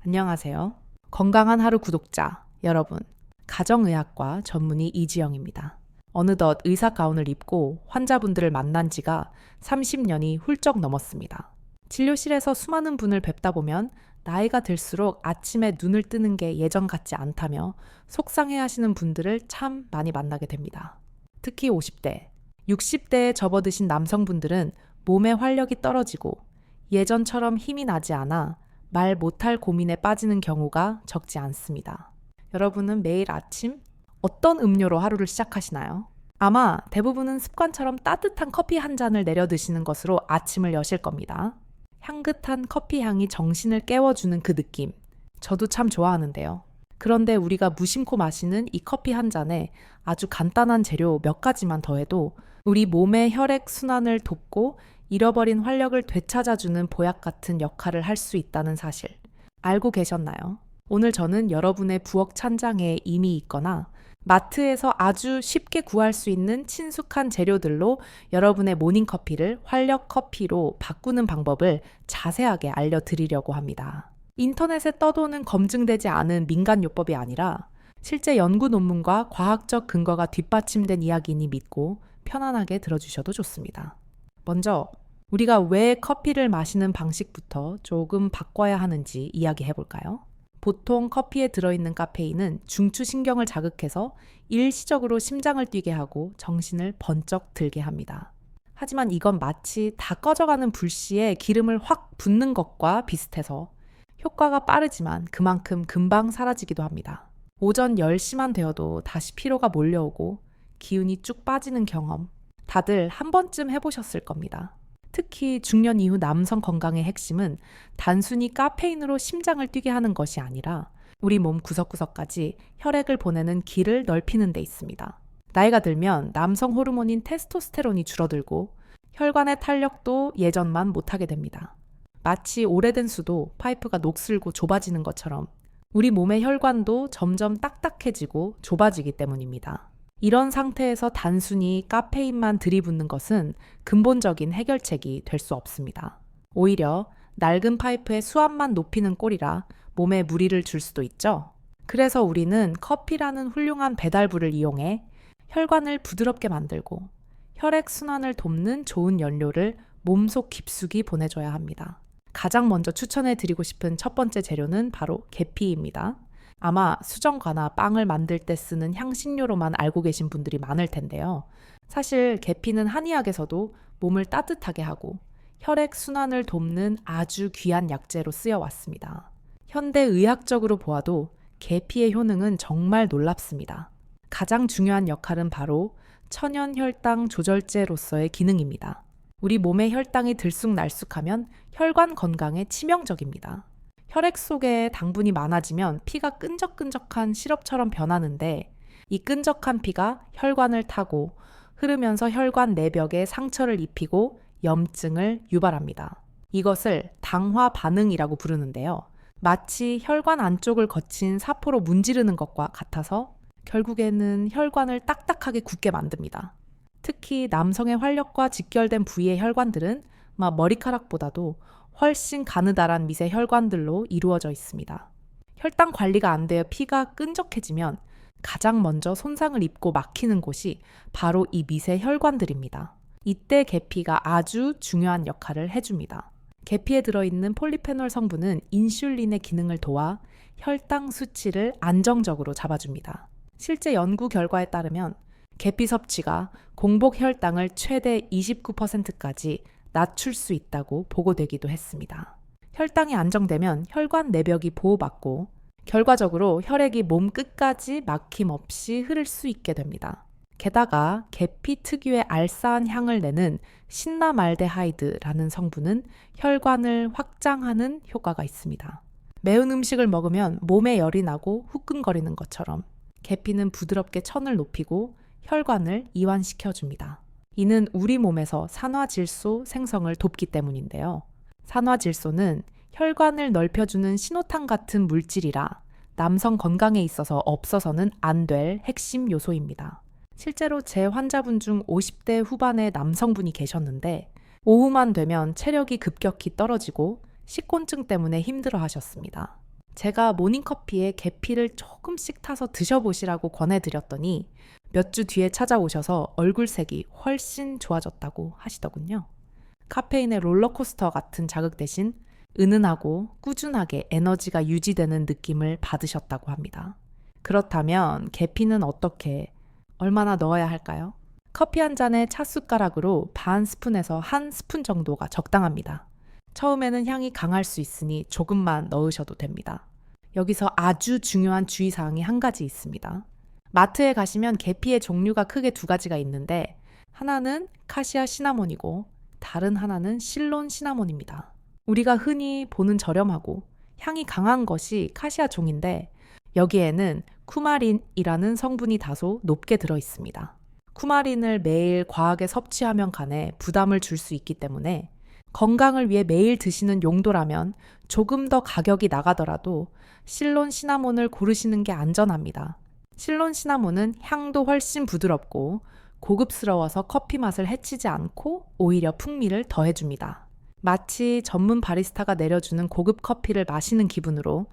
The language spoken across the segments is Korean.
안녕하세요. 건강한 하루 구독자 여러분, 가정의학과 전문의 이지영입니다. 어느덧 의사 가운을 입고 환자분들을 만난 지가 30년이 훌쩍 넘었습니다. 진료실에서 수많은 분을 뵙다 보면 나이가 들수록 아침에 눈을 뜨는 게 예전 같지 않다며 속상해하시는 분들을 참 많이 만나게 됩니다. 특히 50대, 60대에 접어드신 남성분들은 몸의 활력이 떨어지고 예전처럼 힘이 나지 않아 말 못할 고민에 빠지는 경우가 적지 않습니다. 여러분은 매일 아침 어떤 음료로 하루를 시작하시나요? 아마 대부분은 습관처럼 따뜻한 커피 한 잔을 내려 드시는 것으로 아침을 여실 겁니다. 향긋한 커피 향이 정신을 깨워주는 그 느낌, 저도 참 좋아하는데요. 그런데 우리가 무심코 마시는 이 커피 한 잔에 아주 간단한 재료 몇 가지만 더해도 우리 몸의 혈액 순환을 돕고 잃어버린 활력을 되찾아주는 보약 같은 역할을 할 수 있다는 사실 알고 계셨나요? 오늘 저는 여러분의 부엌 찬장에 이미 있거나 마트에서 아주 쉽게 구할 수 있는 친숙한 재료들로 여러분의 모닝커피를 활력 커피로 바꾸는 방법을 자세하게 알려드리려고 합니다. 인터넷에 떠도는 검증되지 않은 민간요법이 아니라 실제 연구 논문과 과학적 근거가 뒷받침된 이야기니 믿고 편안하게 들어주셔도 좋습니다. 먼저 우리가 왜 커피를 마시는 방식부터 조금 바꿔야 하는지 이야기해 볼까요? 보통 커피에 들어있는 카페인은 중추신경을 자극해서 일시적으로 심장을 뛰게 하고 정신을 번쩍 들게 합니다. 하지만 이건 마치 다 꺼져가는 불씨에 기름을 확 붓는 것과 비슷해서 효과가 빠르지만 그만큼 금방 사라지기도 합니다. 오전 10시만 되어도 다시 피로가 몰려오고 기운이 쭉 빠지는 경험 다들 한 번쯤 해보셨을 겁니다. 특히 중년 이후 남성 건강의 핵심은 단순히 카페인으로 심장을 뛰게 하는 것이 아니라 우리 몸 구석구석까지 혈액을 보내는 길을 넓히는 데 있습니다. 나이가 들면 남성 호르몬인 테스토스테론이 줄어들고 혈관의 탄력도 예전만 못하게 됩니다. 마치 오래된 수도 파이프가 녹슬고 좁아지는 것처럼 우리 몸의 혈관도 점점 딱딱해지고 좁아지기 때문입니다. 이런 상태에서 단순히 카페인만 들이붓는 것은 근본적인 해결책이 될 수 없습니다. 오히려 낡은 파이프의 수압만 높이는 꼴이라 몸에 무리를 줄 수도 있죠. 그래서 우리는 커피라는 훌륭한 배달부를 이용해 혈관을 부드럽게 만들고 혈액 순환을 돕는 좋은 연료를 몸속 깊숙이 보내줘야 합니다. 가장 먼저 추천해드리고 싶은 첫 번째 재료는 바로 계피입니다. 아마 수정과나 빵을 만들 때 쓰는 향신료로만 알고 계신 분들이 많을 텐데요. 사실 계피는 한의학에서도 몸을 따뜻하게 하고 혈액 순환을 돕는 아주 귀한 약재로 쓰여왔습니다. 현대 의학적으로 보아도 계피의 효능은 정말 놀랍습니다. 가장 중요한 역할은 바로 천연 혈당 조절제로서의 기능입니다. 우리 몸의 혈당이 들쑥날쑥하면 혈관 건강에 치명적입니다. 혈액 속에 당분이 많아지면 피가 끈적끈적한 시럽처럼 변하는데 이 끈적한 피가 혈관을 타고 흐르면서 혈관 내벽에 상처를 입히고 염증을 유발합니다. 이것을 당화 반응이라고 부르는데요. 마치 혈관 안쪽을 거친 사포로 문지르는 것과 같아서 결국에는 혈관을 딱딱하게 굳게 만듭니다. 특히 남성의 활력과 직결된 부위의 혈관들은 머리카락보다도 훨씬 가느다란 미세 혈관들로 이루어져 있습니다. 혈당 관리가 안 되어 피가 끈적해지면 가장 먼저 손상을 입고 막히는 곳이 바로 이 미세 혈관들입니다. 이때 계피가 아주 중요한 역할을 해줍니다. 계피에 들어있는 폴리페놀 성분은 인슐린의 기능을 도와 혈당 수치를 안정적으로 잡아줍니다. 실제 연구 결과에 따르면 계피 섭취가 공복 혈당을 최대 29%까지 낮출 수 있다고 보고되기도 했습니다. 혈당이 안정되면 혈관 내벽이 보호받고 결과적으로 혈액이 몸 끝까지 막힘없이 흐를 수 있게 됩니다. 게다가 계피 특유의 알싸한 향을 내는 신라말데하이드라는 성분은 혈관을 확장하는 효과가 있습니다. 매운 음식을 먹으면 몸에 열이 나고 후끈거리는 것처럼 계피는 부드럽게 천을 높이고 혈관을 이완시켜줍니다. 이는 우리 몸에서 산화질소 생성을 돕기 때문인데요. 산화질소는 혈관을 넓혀주는 신호탄 같은 물질이라 남성 건강에 있어서 없어서는 안 될 핵심 요소입니다. 실제로 제 환자분 중 50대 후반의 남성분이 계셨는데 오후만 되면 체력이 급격히 떨어지고 식곤증 때문에 힘들어 하셨습니다. 제가 모닝커피에 계피를 조금씩 타서 드셔보시라고 권해드렸더니 몇 주 뒤에 찾아오셔서 얼굴색이 훨씬 좋아졌다고 하시더군요. 카페인의 롤러코스터 같은 자극 대신 은은하고 꾸준하게 에너지가 유지되는 느낌을 받으셨다고 합니다. 그렇다면 계피는 어떻게, 얼마나 넣어야 할까요? 커피 한 잔에 차 숟가락으로 반 스푼에서 한 스푼 정도가 적당합니다. 처음에는 향이 강할 수 있으니 조금만 넣으셔도 됩니다. 여기서 아주 중요한 주의사항이 한 가지 있습니다. 마트에 가시면 계피의 종류가 크게 두 가지가 있는데 하나는 카시아 시나몬이고 다른 하나는 실론 시나몬입니다. 우리가 흔히 보는 저렴하고 향이 강한 것이 카시아 종인데 여기에는 쿠마린이라는 성분이 다소 높게 들어 있습니다. 쿠마린을 매일 과하게 섭취하면 간에 부담을 줄 수 있기 때문에 건강을 위해 매일 드시는 용도라면 조금 더 가격이 나가더라도 실론 시나몬을 고르시는 게 안전합니다. 실론 시나몬은 향도 훨씬 부드럽고 고급스러워서 커피 맛을 해치지 않고 오히려 풍미를 더해줍니다. 마치 전문 바리스타가 내려주는 고급 커피를 마시는 기분으로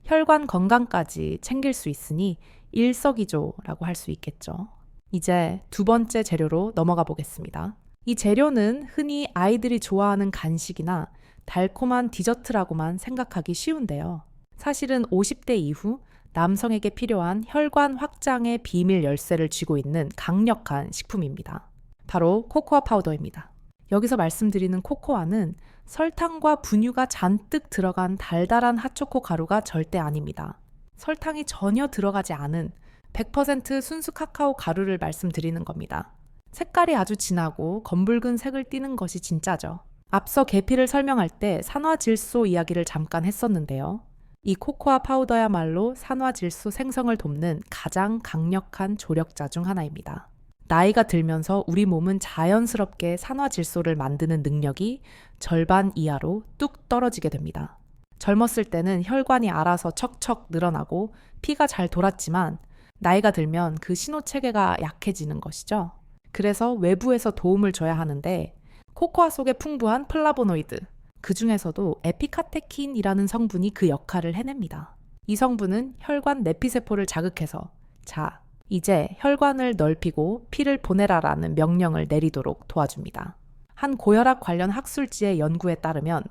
혈관 건강까지 챙길 수 있으니 일석이조라고 할 수 있겠죠. 이제 두 번째 재료로 넘어가 보겠습니다. 이 재료는 흔히 아이들이 좋아하는 간식이나 달콤한 디저트라고만 생각하기 쉬운데요. 사실은 50대 이후 남성에게 필요한 혈관 확장의 비밀 열쇠를 쥐고 있는 강력한 식품입니다. 바로 코코아 파우더입니다. 여기서 말씀드리는 코코아는 설탕과 분유가 잔뜩 들어간 달달한 핫초코 가루가 절대 아닙니다. 설탕이 전혀 들어가지 않은 100% 순수 카카오 가루를 말씀드리는 겁니다. 색깔이 아주 진하고 검붉은 색을 띠는 것이 진짜죠. 앞서 계피를 설명할 때 산화질소 이야기를 잠깐 했었는데요. 이 코코아 파우더야말로 산화질소 생성을 돕는 가장 강력한 조력자 중 하나입니다. 나이가 들면서 우리 몸은 자연스럽게 산화질소를 만드는 능력이 절반 이하로 뚝 떨어지게 됩니다. 젊었을 때는 혈관이 알아서 척척 늘어나고 피가 잘 돌았지만 나이가 들면 그 신호체계가 약해지는 것이죠. 그래서 외부에서 도움을 줘야 하는데 코코아 속에 풍부한 플라보노이드, 그 중에서도 에피카테킨이라는 성분이 그 역할을 해냅니다. 이 성분은 혈관 내피세포를 자극해서 자, 이제 혈관을 넓히고 피를 보내라라는 명령을 내리도록 도와줍니다. 한 고혈압 관련 학술지의 연구에 따르면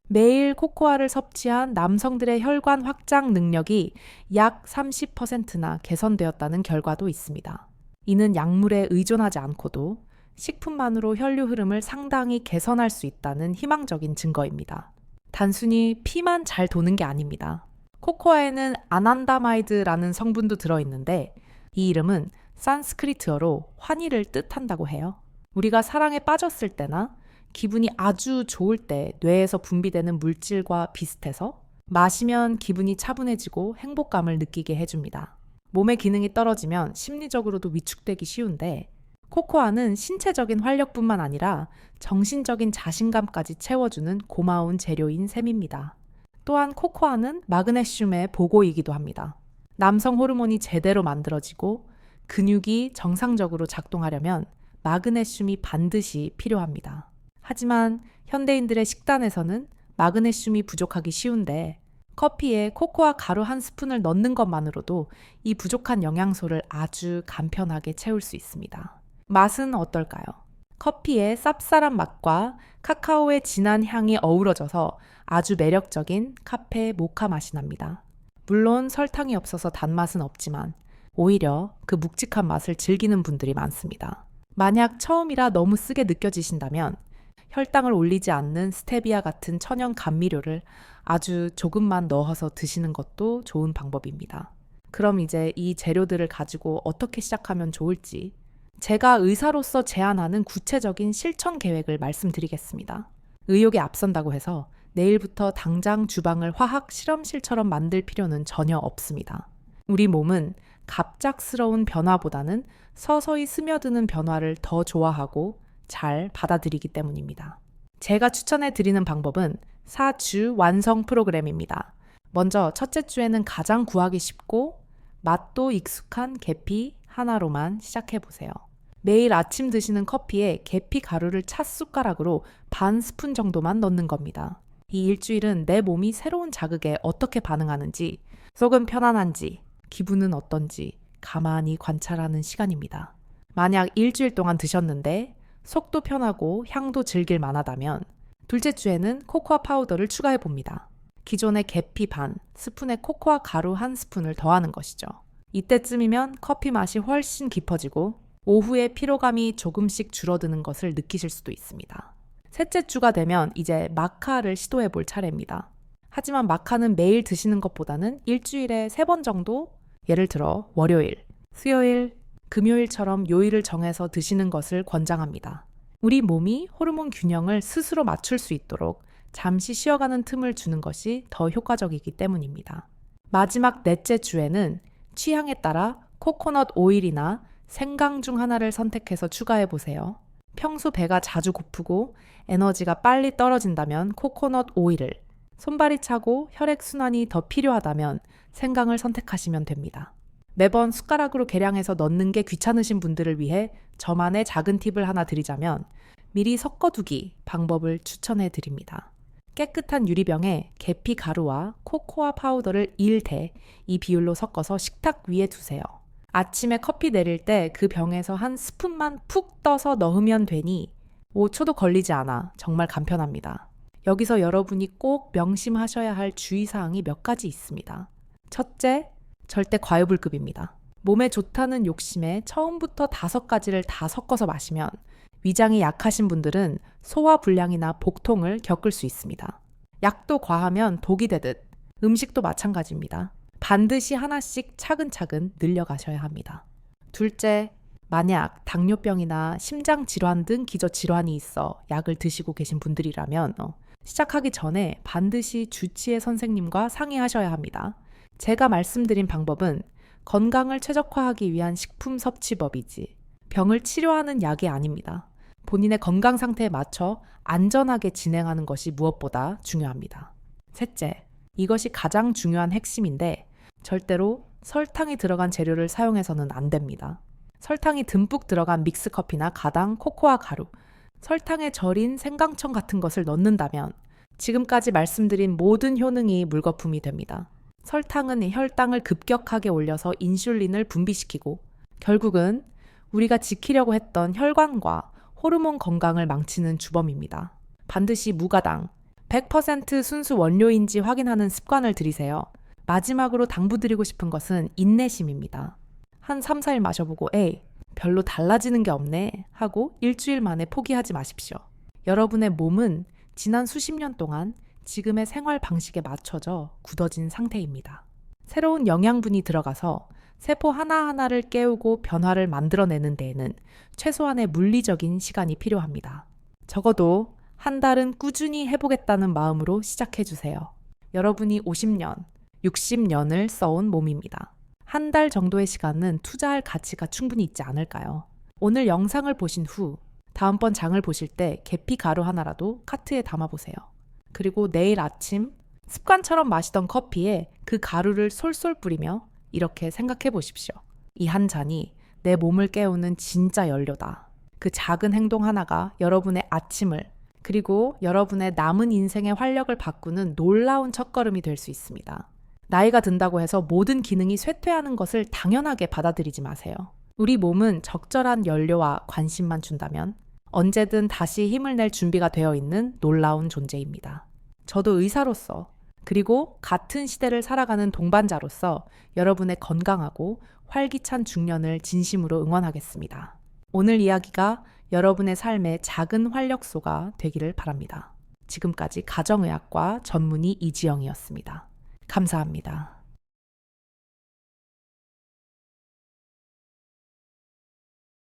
매일 코코아를 섭취한 남성들의 혈관 확장 능력이 약 30%나 개선되었다는 결과도 있습니다. 이는 약물에 의존하지 않고도 식품만으로 혈류 흐름을 상당히 개선할 수 있다는 희망적인 증거입니다. 단순히 피만 잘 도는 게 아닙니다. 코코아에는 아난다마이드라는 성분도 들어있는데 이 이름은 산스크리트어로 환희를 뜻한다고 해요. 우리가 사랑에 빠졌을 때나 기분이 아주 좋을 때 뇌에서 분비되는 물질과 비슷해서 마시면 기분이 차분해지고 행복감을 느끼게 해줍니다. 몸의 기능이 떨어지면 심리적으로도 위축되기 쉬운데 코코아는 신체적인 활력뿐만 아니라 정신적인 자신감까지 채워주는 고마운 재료인 셈입니다. 또한 코코아는 마그네슘의 보고이기도 합니다. 남성 호르몬이 제대로 만들어지고 근육이 정상적으로 작동하려면 마그네슘이 반드시 필요합니다. 하지만 현대인들의 식단에서는 마그네슘이 부족하기 쉬운데 커피에 코코아 가루 한 스푼을 넣는 것만으로도 이 부족한 영양소를 아주 간편하게 채울 수 있습니다. 맛은 어떨까요? 커피의 쌉쌀한 맛과 카카오의 진한 향이 어우러져서 아주 매력적인 카페 모카 맛이 납니다. 물론 설탕이 없어서 단맛은 없지만 오히려 그 묵직한 맛을 즐기는 분들이 많습니다. 만약 처음이라 너무 쓰게 느껴지신다면 혈당을 올리지 않는 스테비아 같은 천연 감미료를 아주 조금만 넣어서 드시는 것도 좋은 방법입니다. 그럼 이제 이 재료들을 가지고 어떻게 시작하면 좋을지 제가 의사로서 제안하는 구체적인 실천 계획을 말씀드리겠습니다. 의욕에 앞선다고 해서 내일부터 당장 주방을 화학 실험실처럼 만들 필요는 전혀 없습니다. 우리 몸은 갑작스러운 변화보다는 서서히 스며드는 변화를 더 좋아하고 잘 받아들이기 때문입니다. 제가 추천해 드리는 방법은 4주 완성 프로그램입니다. 먼저 첫째 주에는 가장 구하기 쉽고 맛도 익숙한 계피 하나로만 시작해 보세요. 매일 아침 드시는 커피에 계피 가루를 찻 숟가락으로 반 스푼 정도만 넣는 겁니다. 이 일주일은 내 몸이 새로운 자극에 어떻게 반응하는지, 속은 편안한지, 기분은 어떤지 가만히 관찰하는 시간입니다. 만약 일주일 동안 드셨는데 속도 편하고 향도 즐길 만하다면 둘째 주에는 코코아 파우더를 추가해 봅니다. 기존의 계피 반 스푼에 코코아 가루 한 스푼을 더하는 것이죠. 이때쯤이면 커피 맛이 훨씬 깊어지고 오후에 피로감이 조금씩 줄어드는 것을 느끼실 수도 있습니다. 셋째 주가 되면 이제 마카를 시도해 볼 차례입니다. 하지만 마카는 매일 드시는 것보다는 일주일에 3번 정도, 예를 들어 월요일, 수요일, 금요일처럼 요일을 정해서 드시는 것을 권장합니다. 우리 몸이 호르몬 균형을 스스로 맞출 수 있도록 잠시 쉬어가는 틈을 주는 것이 더 효과적이기 때문입니다. 마지막 넷째 주에는 취향에 따라 코코넛 오일이나 생강 중 하나를 선택해서 추가해 보세요. 평소 배가 자주 고프고 에너지가 빨리 떨어진다면 코코넛 오일을, 손발이 차고 혈액순환이 더 필요하다면 생강을 선택하시면 됩니다. 매번 숟가락으로 계량해서 넣는 게 귀찮으신 분들을 위해 저만의 작은 팁을 하나 드리자면 미리 섞어두기 방법을 추천해 드립니다. 깨끗한 유리병에 계피 가루와 코코아 파우더를 1대 이 비율로 섞어서 식탁 위에 두세요. 아침에 커피 내릴 때 그 병에서 한 스푼만 푹 떠서 넣으면 되니 5초도 걸리지 않아 정말 간편합니다. 여기서 여러분이 꼭 명심하셔야 할 주의사항이 몇 가지 있습니다. 첫째, 절대 과유불급입니다. 몸에 좋다는 욕심에 처음부터 5가지를 다 섞어서 마시면 위장이 약하신 분들은 소화불량이나 복통을 겪을 수 있습니다. 약도 과하면 독이 되듯 음식도 마찬가지입니다. 반드시 하나씩 차근차근 늘려가셔야 합니다. 둘째, 만약 당뇨병이나 심장질환 등 기저질환이 있어 약을 드시고 계신 분들이라면 시작하기 전에 반드시 주치의 선생님과 상의하셔야 합니다. 제가 말씀드린 방법은 건강을 최적화하기 위한 식품 섭취법이지 병을 치료하는 약이 아닙니다. 본인의 건강 상태에 맞춰 안전하게 진행하는 것이 무엇보다 중요합니다. 셋째, 이것이 가장 중요한 핵심인데 절대로 설탕이 들어간 재료를 사용해서는 안 됩니다. 설탕이 듬뿍 들어간 믹스커피나 가당 코코아 가루, 설탕에 절인 생강청 같은 것을 넣는다면 지금까지 말씀드린 모든 효능이 물거품이 됩니다. 설탕은 혈당을 급격하게 올려서 인슐린을 분비시키고 결국은 우리가 지키려고 했던 혈관과 호르몬 건강을 망치는 주범입니다. 반드시 무가당, 100% 순수 원료인지 확인하는 습관을 들이세요. 마지막으로 당부드리고 싶은 것은 인내심입니다. 한 3, 4일 마셔보고 에이, 별로 달라지는 게 없네 하고 일주일 만에 포기하지 마십시오. 여러분의 몸은 지난 수십 년 동안 지금의 생활 방식에 맞춰져 굳어진 상태입니다. 새로운 영양분이 들어가서 세포 하나하나를 깨우고 변화를 만들어내는 데에는 최소한의 물리적인 시간이 필요합니다. 적어도 한 달은 꾸준히 해보겠다는 마음으로 시작해주세요. 여러분이 50년, 60년을 써온 몸입니다. 한 달 정도의 시간은 투자할 가치가 충분히 있지 않을까요? 오늘 영상을 보신 후 다음번 장을 보실 때 계피 가루 하나라도 카트에 담아보세요. 그리고 내일 아침 습관처럼 마시던 커피에 그 가루를 솔솔 뿌리며 이렇게 생각해 보십시오. 이 한 잔이 내 몸을 깨우는 진짜 연료다. 그 작은 행동 하나가 여러분의 아침을 그리고 여러분의 남은 인생의 활력을 바꾸는 놀라운 첫걸음이 될 수 있습니다. 나이가 든다고 해서 모든 기능이 쇠퇴하는 것을 당연하게 받아들이지 마세요. 우리 몸은 적절한 연료와 관심만 준다면 언제든 다시 힘을 낼 준비가 되어 있는 놀라운 존재입니다. 저도 의사로서 그리고 같은 시대를 살아가는 동반자로서 여러분의 건강하고 활기찬 중년을 진심으로 응원하겠습니다. 오늘 이야기가 여러분의 삶의 작은 활력소가 되기를 바랍니다. 지금까지 가정의학과 전문의 이지영이었습니다. 감사합니다.